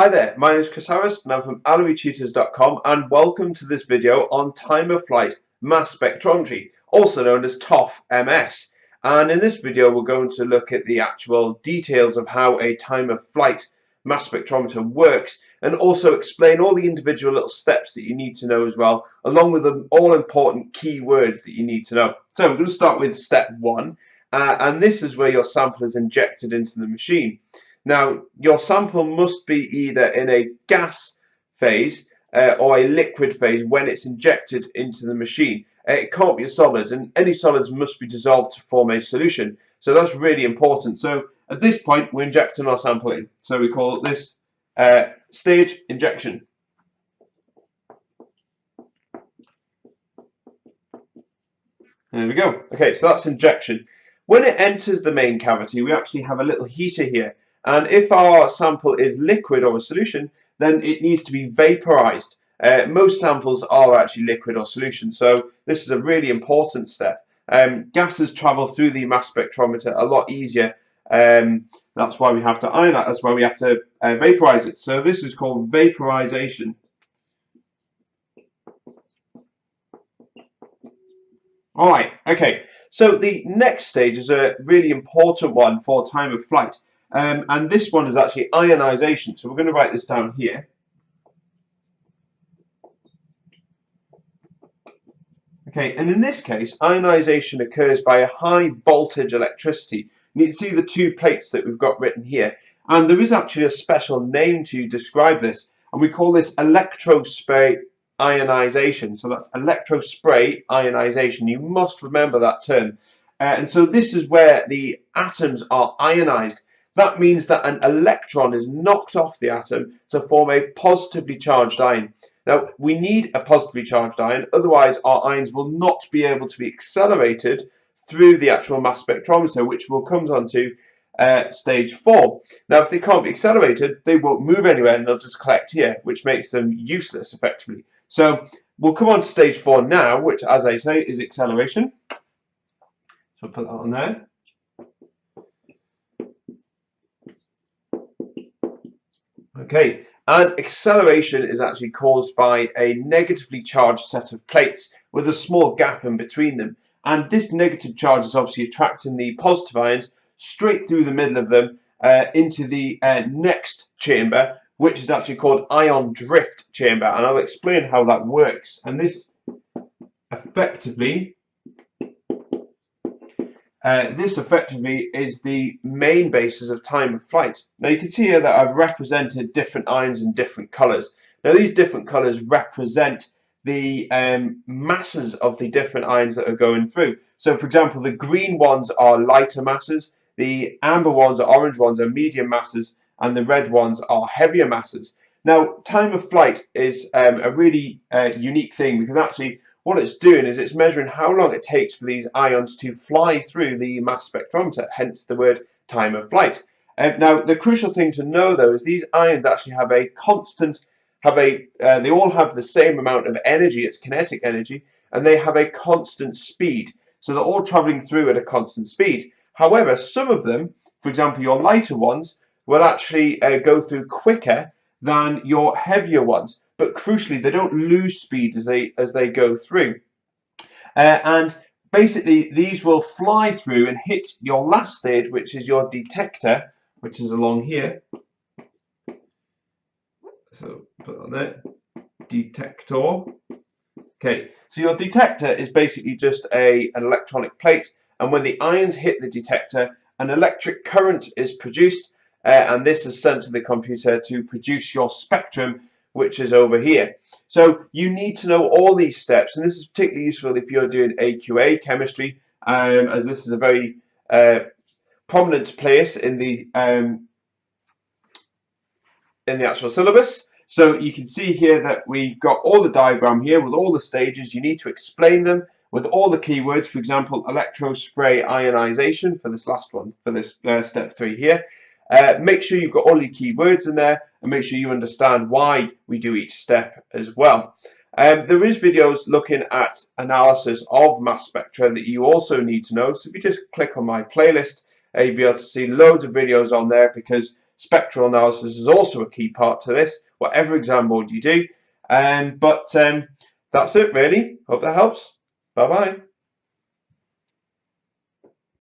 Hi there, my name is Chris Harris and I'm from AlloyTutors.com, and welcome to this video on time-of-flight mass spectrometry, also known as TOF-MS. And in this video we're going to look at the actual details of how a time-of-flight mass spectrometer works, and also explain all the individual little steps that you need to know as well, along with the all-important keywords that you need to know. So we're going to start with step 1, and this is where your sample is injected into the machine. Now, your sample must be either in a gas phase or a liquid phase when it's injected into the machine. It can't be a solid, and any solids must be dissolved to form a solution. So that's really important. So at this point, we're injecting our sample in. So we call this stage injection. There we go. Okay, so that's injection. When it enters the main cavity, we actually have a little heater here. And if our sample is liquid or a solution, then it needs to be vaporized. Most samples are actually liquid or solution, so this is a really important step. Gases travel through the mass spectrometer a lot easier. That's why we have to ion that. That's why we have to vaporize it. So this is called vaporization. All right, okay. So the next stage is a really important one for time of flight. And this one is actually ionization. So we're going to write this down here. Okay, and in this case, ionization occurs by a high voltage electricity. You can see the two plates that we've got written here. And there is actually a special name to describe this. And we call this electrospray ionization. So that's electrospray ionization. You must remember that term. And so this is where the atoms are ionized. That means that an electron is knocked off the atom to form a positively charged ion. Now, we need a positively charged ion, otherwise our ions will not be able to be accelerated through the actual mass spectrometer, which we'll come on to stage 4. Now, if they can't be accelerated, they won't move anywhere and they'll just collect here, which makes them useless effectively. So we'll come on to stage 4 now, which, as I say, is acceleration. So I'll put that on there. Okay, and acceleration is actually caused by a negatively charged set of plates with a small gap in between them. And this negative charge is obviously attracting the positive ions straight through the middle of them into the next chamber, which is actually called ion drift chamber. And I'll explain how that works. And this effectively is the main basis of time of flight. Now you can see here that I've represented different ions in different colours. Now these different colours represent the masses of the different ions that are going through. So for example, the green ones are lighter masses, the amber ones or orange ones are medium masses, and the red ones are heavier masses. Now time of flight is a really unique thing, because actually what it's doing is it's measuring how long it takes for these ions to fly through the mass spectrometer, hence the word time of flight. Now, the crucial thing to know, though, is these ions actually have a constant, they all have the same amount of energy, it's kinetic energy, and they have a constant speed. So they're all traveling through at a constant speed. However, some of them, for example, your lighter ones, will actually go through quicker than your heavier ones. But crucially, they don't lose speed as they go through. And basically, these will fly through and hit your last stage, which is your detector, which is along here. So put that on there, detector. Okay, so your detector is basically just an electronic plate, and when the ions hit the detector, an electric current is produced, and this is sent to the computer to produce your spectrum, which is over here. So you need to know all these steps, and this is particularly useful if you're doing AQA chemistry, as this is a very prominent place in the actual syllabus. So you can see here that we've got all the diagram here with all the stages. You need to explain them with all the keywords. For example, electrospray ionization for this last one, for this step 3 here. Make sure you've got all your keywords in there, and make sure you understand why we do each step as well. There is videos looking at analysis of mass spectra that you also need to know. So if you just click on my playlist, you'll be able to see loads of videos on there, because spectral analysis is also a key part to this, whatever exam board you do. But that's it really. Hope that helps. Bye bye.